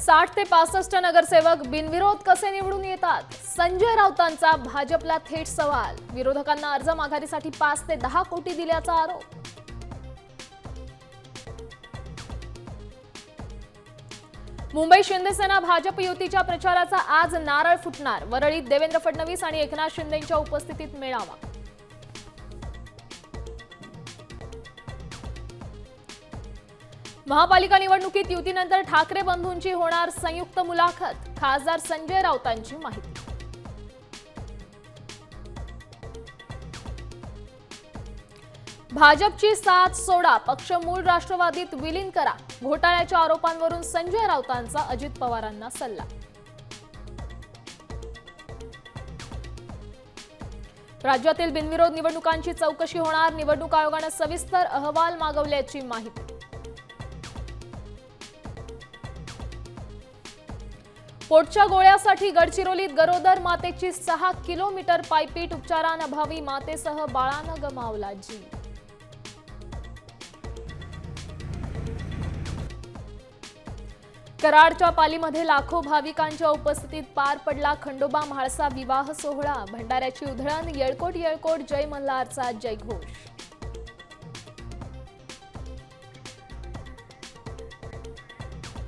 60 ते 65 नगरसेवक बिनविरोध कसे निवडून येतात? संजय राऊतांचा भाजपला थेट सवाल. विरोधकांना अर्ज माघारीसाठी 5 ते 10 कोटी दिल्याचा आरोप. मुंबई शिंदेसेना भाजप युतीच्या प्रचाराचा आज नारळ फुटणार. वरळीत देवेंद्र फडणवीस आणि एकनाथ शिंदेंच्या उपस्थितीत मेळावा. महापालिका निवडणुकीत युतीनंतर ठाकरे बंधूंची होणार संयुक्त मुलाखत. खासदार संजय राऊतांची माहिती. भाजपची साथ सोडा, पक्ष मूळ राष्ट्रवादीत विलीन करा. घोटाळ्याच्या आरोपांवरून संजय राऊतांचा अजित पवारांना सल्ला. राज्यातील बिनविरोध निवडणुकांची चौकशी होणार. निवडणूक आयोगाने सविस्तर अहवाल मागवल्याची माहिती. पोटच्या गोळ्यासाठी गडचिरोलीत गरोदर मातेची 6 किलोमीटर पायपीट. उपचारांअभावी मातेसह बाळानं गमावला जीव. कराडच्या पालीमध्ये लाखो भाविकांच्या उपस्थितीत पार पडला खंडोबा म्हाळसा विवाह सोहळा. भंडाऱ्याची उधळण, येळकोट येळकोट जय मल्हारचा जयघोष.